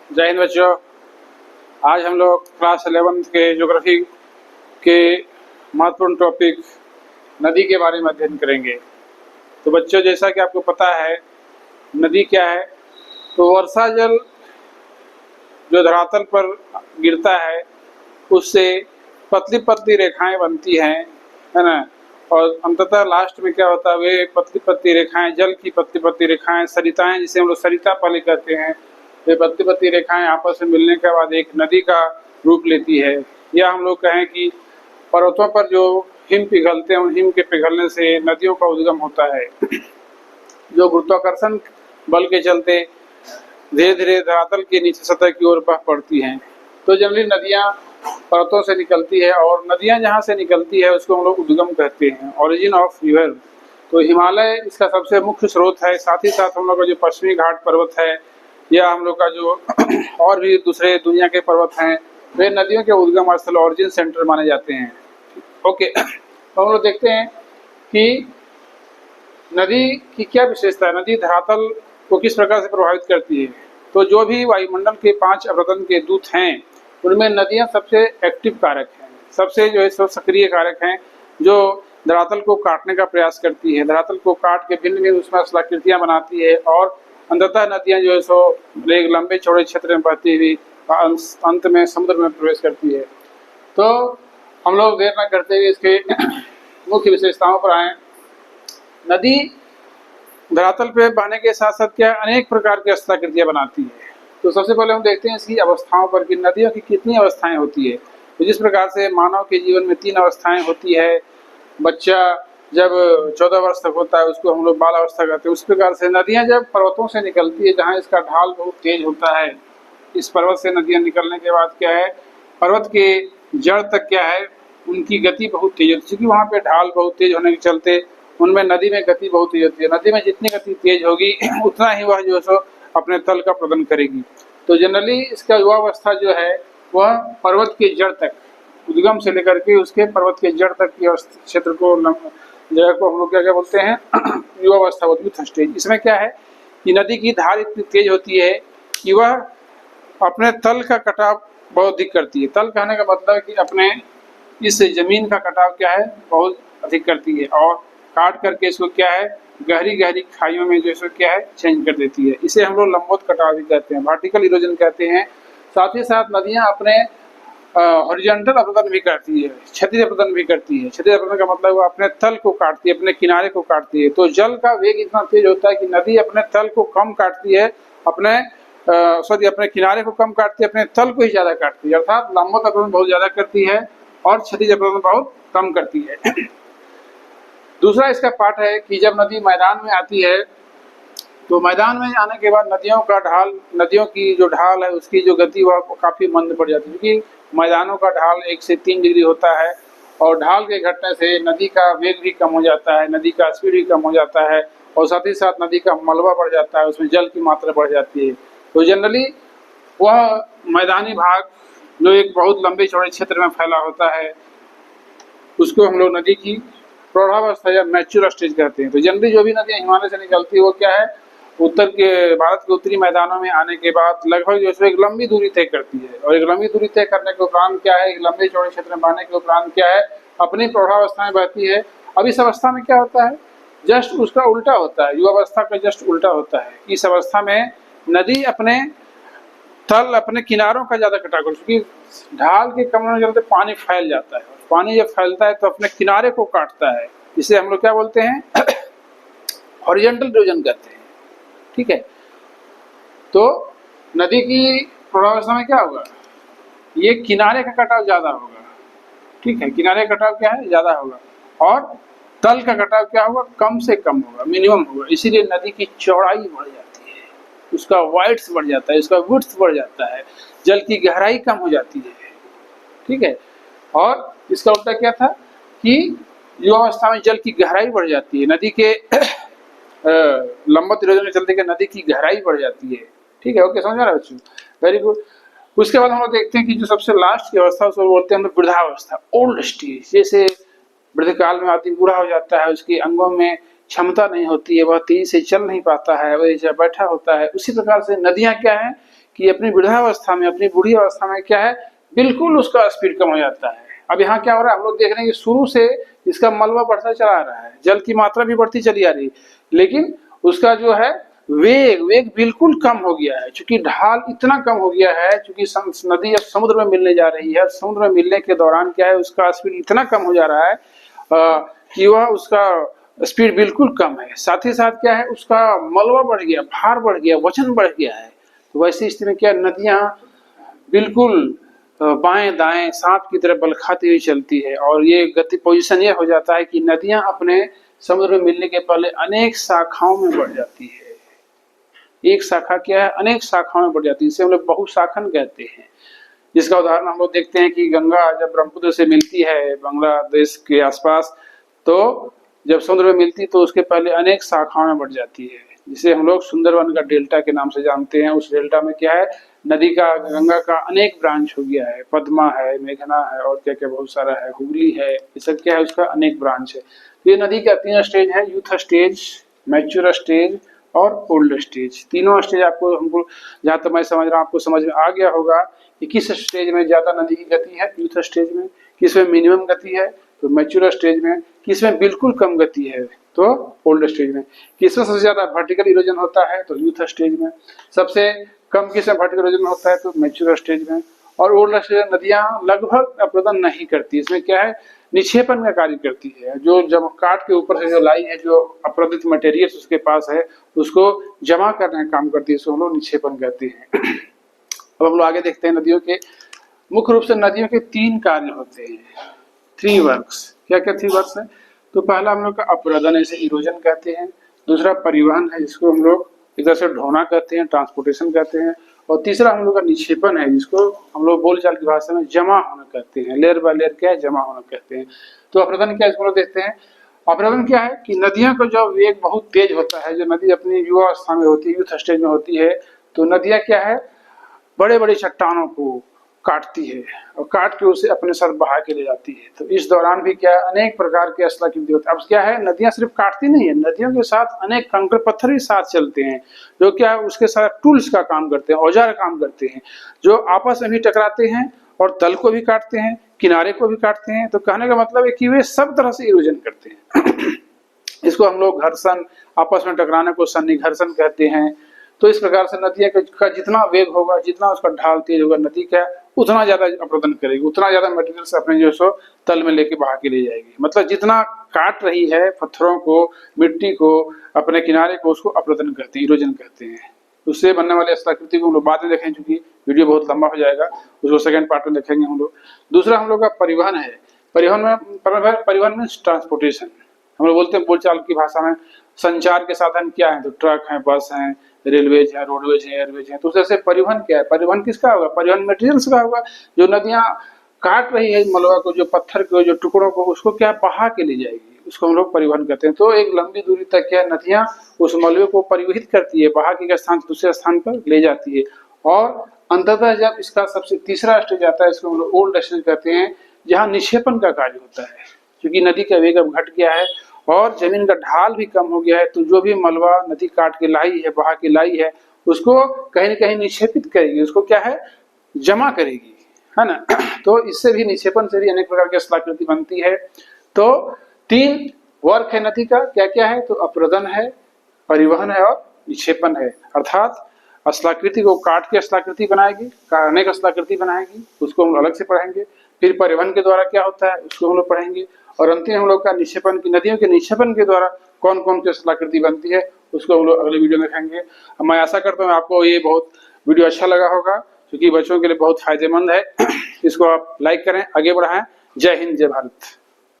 जय हिंद बच्चों। आज हम लोग क्लास 11 के ज्योग्राफी के महत्वपूर्ण टॉपिक नदी के बारे में अध्ययन करेंगे। तो बच्चों, जैसा कि आपको पता है नदी क्या है, तो वर्षा जल जो धरातल पर गिरता है उससे पतली पतली रेखाएं बनती हैं, है ना। और अंततः लास्ट में क्या होता है, वे पतली पतली रेखाएं, जल की पतली पतली रेखाएं, सरिताएं, जिसे हम लोग सरिता पली कहते हैं, वे पतली पतली रेखाएं आपस में मिलने के बाद एक नदी का रूप लेती है। या हम लोग कहें कि पर्वतों पर जो हिम पिघलते हैं, उन हिम के पिघलने से नदियों का उद्गम होता है, जो गुरुत्वाकर्षण बल के चलते धीरे धीरे धरातल के नीचे सतह की ओर बह पड़ती हैं। तो जनरली नदियाँ पर्वतों से निकलती है, और नदियाँ जहाँ से निकलती है उसको हम लोग उद्गम कहते हैं, ओरिजिन ऑफ रिवर। तो हिमालय इसका सबसे मुख्य स्रोत है। साथ ही साथ हम लोग का जो पश्चिमी घाट पर्वत है, या हम लोग का जो और भी दूसरे दुनिया के पर्वत हैं, वे नदियों के उद्गम स्थल, ओरिजिन सेंटर माने जाते हैं। ओके, तो हम लोग देखते हैं कि नदी की क्या विशेषता है, नदी धरातल को किस प्रकार से प्रभावित करती है। तो जो भी वायुमंडल के 5 अवरोधन के दूत हैं, उनमें नदियां सबसे एक्टिव कारक हैं, सबसे जो है सक्रिय कारक हैं, जो धरातल को काटने का प्रयास करती है, धरातल को काट के भिन्न भिन्न उसमें स्थलाकृतियां बनाती है, और अंततः नदियां जो है सो एक लंबे चौड़े क्षेत्र में बहती हुई अंत में समुद्र में प्रवेश करती है। तो हम लोग देर न करते हुए इसके मुख्य विशेषताओं पर आए। नदी धरातल पे बहने के साथ साथ क्या अनेक प्रकार की स्थलाकृतियां बनाती है। तो सबसे पहले हम देखते हैं इसकी अवस्थाओं पर कि नदियों की कितनी अवस्थाएं होती है। तो जिस प्रकार से मानव के जीवन में 3 अवस्थाएं होती है, बच्चा जब 14 वर्ष तक होता है उसको हम लोग बाल अवस्था कहते हैं, उस प्रकार से नदियां जब पर्वतों से निकलती है, जहाँ इसका ढाल बहुत तेज होता है, इस पर्वत से नदियां निकलने के बाद क्या है, पर्वत के जड़ तक क्या है, उनकी गति बहुत तेज होती है, क्योंकि वहाँ पे ढाल बहुत तेज होने के चलते उनमें नदी में गति बहुत तेज होती है। नदी में जितनी गति तेज होगी उतना ही वह जो है सो अपने तल का प्रदान करेगी। तो जनरली इसका युवावस्था जो है वह पर्वत के जड़ तक, उद्गम से लेकर के उसके पर्वत के जड़ तक की क्षेत्र को, जगह को हम लोग क्या क्या बोलते हैं, युवावस्था बोलते हैं, स्टेज। इसमें क्या है कि नदी की धार इतनी तेज होती है कि वह अपने तल का कटाव बहुत अधिक करती है। तल कहने का मतलब है कि अपने इस जमीन का कटाव क्या है, बहुत अधिक करती है, और काट करके इसको क्या है, गहरी गहरी खाइयों में जो है क्या है, चेंज कर देती है। इसे हम लोग लंबवत कटाव भी कहते हैं, वर्टिकल इरोजन कहते हैं। साथ ही साथ नदियां अपने हॉरिजॉन्टल अपरदन भी करती है, क्षैतिज अपरदन भी करती है। क्षैतिज अपरदन का मतलब वो अपने तल को काटती है, अपने किनारे को काटती है। तो जल का वेग इतना तेज होता है कि नदी अपने तल को कम काटती है, अपने किनारे को कम काटती है, अपने तल को ही ज्यादा काटती है। अर्थात लंबवत अपरदन बहुत ज्यादा करती है और क्षैतिज अपरदन बहुत कम करती है। दूसरा इसका पार्ट है कि जब नदी मैदान में आती है, तो मैदान में आने के बाद नदियों का ढाल, नदियों की जो ढाल है उसकी जो गति वह काफी मंद पड़ जाती है, क्योंकि मैदानों का ढाल 1 से 3 डिग्री होता है, और ढाल के घटने से नदी का वेग भी कम हो जाता है, नदी का स्पीड भी कम हो जाता है, और साथ ही साथ नदी का मलबा बढ़ जाता है, उसमें जल की मात्रा बढ़ जाती है। तो जनरली वह मैदानी भाग जो एक बहुत लंबे चौड़े क्षेत्र में फैला होता है, उसको हम लोग नदी की प्रौढ़ावस्था या मैच्योर स्टेज कहते हैं। तो जनरली जो भी नदियां हिमालय से निकलती है वो क्या है, उत्तर के भारत के उत्तरी मैदानों में आने के बाद लगभग जो है एक लंबी दूरी तय करती है, और एक लंबी दूरी तय करने के उपरांत क्या है, एक लंबे चौड़े क्षेत्र में बहने के उपरांत क्या है, अपनी प्रौढ़ावस्था में बहती है। अब इस अवस्था में क्या होता है, जस्ट उसका उल्टा होता है, युवावस्था का जस्ट उल्टा होता है। इस अवस्था में नदी अपने तल, अपने किनारों का ज्यादा कटाव करती है, क्योंकि ढाल के कम होने के चलते पानी फैल जाता है, पानी जब फैलता है तो अपने किनारे को काटता है। इसे हम लोग क्या बोलते हैं, हॉरिजॉन्टल इरोजन कहते हैं। ठीक है, तो नदी की प्रौढ़ावस्था में क्या होगा, ये किनारे का कटाव ज्यादा होगा। ठीक है, किनारे का कटाव क्या है, ज्यादा होगा, और तल का कटाव क्या होगा, कम से कम होगा, मिनिमम होगा। इसीलिए नदी की चौड़ाई बढ़ जाती है, उसका वाइड्थ बढ़ जाता है, उसका विड्थ बढ़ जाता है, जल की गहराई कम हो जाती है। ठीक है, और इसका उल्टा क्या था कि युवावस्था में जल की गहराई बढ़ जाती है, नदी के लंबवत इरोजन के चलते कि नदी की गहराई बढ़ जाती है। ठीक है, ओके, समझ रहे बच्चों, वेरी गुड। उसके बाद हम लोग देखते हैं कि जो सबसे लास्ट की अवस्था उसको बोलते हैं हम वृद्धावस्था, ओल्ड स्टेज। जैसे वृद्धकाल में आदमी बूढ़ा हो जाता है, उसके अंगों में क्षमता नहीं होती है, वह तेजी से चल नहीं पाता है, वह जैसे बैठा होता है। उसी प्रकार से नदियां क्या है कि अपनी वृद्धावस्था में, अपनी बूढ़ी अवस्था में क्या है, बिल्कुल उसका स्पीड कम हो जाता है। अब यहाँ क्या हो रहा है, हम लोग देख रहे हैं कि शुरू से इसका मलबा बढ़ता चला आ रहा है, जल की मात्रा भी बढ़ती चली आ रही है, लेकिन उसका जो है वेग बिल्कुल कम हो गया है, क्योंकि ढाल इतना कम हो गया है, क्योंकि नदी अब समुद्र में मिलने जा रही है। समुद्र में मिलने के दौरान क्या है, उसका स्पीड इतना कम हो जा रहा है कि वह उसका स्पीड बिल्कुल कम है। साथ ही साथ क्या है, उसका मलबा बढ़ गया, भार बढ़ गया, वजन बढ़ गया है। तो वैसी स्थिति में क्या, नदियां बिल्कुल बाएं दाएं सांप की तरह बल खाती हुई चलती है, और ये गति पोजीशन ये हो जाता है कि नदियां अपने समुद्र में मिलने के पहले अनेक शाखाओं में बढ़ जाती है। एक शाखा क्या है, अनेक शाखाओं में बढ़ जाती है, इसे हम लोग बहुशाखन कहते हैं। जिसका उदाहरण हम लोग देखते हैं कि गंगा जब ब्रह्मपुत्र से मिलती है बांग्लादेश के आसपास, तो जब समुद्र में मिलती तो उसके पहले अनेक शाखाओं में बढ़ जाती है, जिसे हम लोग सुंदरवन का डेल्टा के नाम से जानते हैं। उस डेल्टा में क्या है, नदी का, गंगा का अनेक ब्रांच हो गया है, पद्मा है, मेघना है, और क्या क्या बहुत सारा है, हुगली है, ये सब क्या है, उसका अनेक ब्रांच है। तो ये नदी का 3 स्टेज है, यूथ स्टेज, मैच्योर स्टेज और ओल्ड स्टेज। तीनों स्टेज आपको, हमको जहाँ तक मैं समझ रहा हूँ आपको समझ में आ गया होगा कि किस स्टेज में ज्यादा नदी की गति है, यूथ स्टेज में, किसमें मिनिमम गति है तो मैच्योर स्टेज में, किसमें बिल्कुल कम गति है तो ओल्ड स्टेज में, किसमें सबसे ज्यादा वर्टिकल इरोजन होता है तो यूथ स्टेज में, सबसे कम किसमें वर्टिकल इरोजन होता है तो मैच्योर स्टेज में। और ओल्ड स्टेज में नदियां लगभग अप्रदन नहीं करती, इसमें क्या है, निक्षेपन का कार्य करती है। जो जब काट के ऊपर से जो लाई है, जो अप्रदित मटेरियल उसके पास है, उसको जमा करने का काम करती है, इसको हम लोग निक्षेपन कहते हैं। अब हम लोग आगे देखते हैं नदियों के, मुख्य रूप से नदियों के 3 कार्य होते हैं, 3 वर्क्स। क्या क्या 3 वर्क्स है, तो पहला हम लोग का अपरदन, इसे इरोजन कहते हैं। दूसरा परिवहन है, जिसको हम लोग इधर से ढोना कहते हैं, ट्रांसपोर्टेशन कहते हैं। और तीसरा हम लोग का निक्षेपन है, जिसको हम लोग बोलचाल की भाषा में जमा होना कहते हैं। लेयर बाय लेयर क्या है, जमा होना कहते हैं। तो अपरदन क्या है, इसको लोग देखते हैं। अपरदन क्या है कि नदियों का जो वेग बहुत तेज होता है, जो नदी अपनी युवा अवस्था में होती है, यूथ स्टेज में होती है, तो नदियां क्या है, बड़े बड़े चट्टानों को काटती है और काट के उसे अपने साथ बहा के ले जाती है। तो इस दौरान भी क्या है, अनेक प्रकार के अस्लाकृति होते हैं। अब क्या है, नदियां सिर्फ काटती नहीं है, नदियों के साथ अनेक कंकड़ पत्थर भी साथ चलते हैं, जो क्या है, उसके साथ टूल्स का काम करते हैं, औजार काम करते हैं, जो आपस में भी टकराते हैं और तल को भी काटते हैं, किनारे को भी काटते हैं। तो कहने का मतलब है कि वे सब तरह से इरोजन करते हैं। इसको हम लोग घर्षण, आपस में टकराने को सन्निघर्षण कहते हैं। तो इस प्रकार से नदियां का जितना वेग होगा, जितना उसका ढाल तेज होगा, नदी क्या उतना ज्यादा अपरदन करेगी, उतना ज्यादा मटेरियल से अपने जो सो तल में लेके बहा के ले जाएगी। मतलब जितना काट रही है पत्थरों को, मिट्टी को, अपने किनारे को, उसको अपरदन कहते हैं, इरोजन कहते हैं। उससे बनने वाले अस्लाकृति को हम लोग बाद में देखें, क्योंकि वीडियो बहुत लंबा हो जाएगा, उसको सेकंड पार्ट में देखेंगे हम लोग। दूसरा हम लोग का परिवहन है। परिवहन में ट्रांसपोर्टेशन, हम लोग बोलते हैं बोलचाल की भाषा में, संचार के साधन क्या है, तो ट्रक है, बस है, रेलवेज है, रोडवेज है, एयरवेज है। तो उससे परिवहन क्या है, परिवहन किसका होगा, परिवहन मटेरियल्स का होगा। जो नदियां काट रही है मलबा को, जो पत्थर को, जो टुकड़ों को, उसको क्या बहा के ले जाएगी, उसको हम लोग परिवहन करते हैं। तो एक लंबी दूरी तक क्या नदियां उस मलबे को परिवहित करती है, बहा के स्थान से दूसरे स्थान पर ले जाती है। और अंततः जब इसका सबसे तीसरा स्टेज आता है, इसको हम लोग ओल्ड स्टेज कहते हैं, जहाँ निक्षेपन का कार्य होता है। क्योंकि नदी का वेग अब घट गया है और जमीन का ढाल भी कम हो गया है, तो जो भी मलबा नदी काट के लाई है, बहा के लाई है, उसको कहीं न कहीं निक्षेपित करेगी, उसको क्या है, जमा करेगी, है ना। तो इससे भी, निक्षेपन से भी अनेक प्रकार की अस्लाकृति बनती है। तो 3 वर्क है नदी का, क्या क्या है, तो अपरदन है, परिवहन है और निक्षेपन है। अर्थात अस्लाकृति को काट के अस्लाकृति बनाएगी, अनेक अस्लाकृति बनाएगी, उसको हम अलग से पढ़ेंगे। फिर परिवहन के द्वारा क्या होता है, उसको हम लोग पढ़ेंगे। और अंतिम हम लोग का निक्षेपन की, नदियों के निक्षेपन के द्वारा कौन कौन सी अस्लाकृति बनती है, उसको हम लोग अगले वीडियो में देखेंगे। मैं आशा करता हूँ आपको ये बहुत वीडियो अच्छा लगा होगा, क्योंकि बच्चों के लिए बहुत फायदेमंद है। इसको आप लाइक करें, आगे बढ़ाएं। जय हिंद, जय भारत।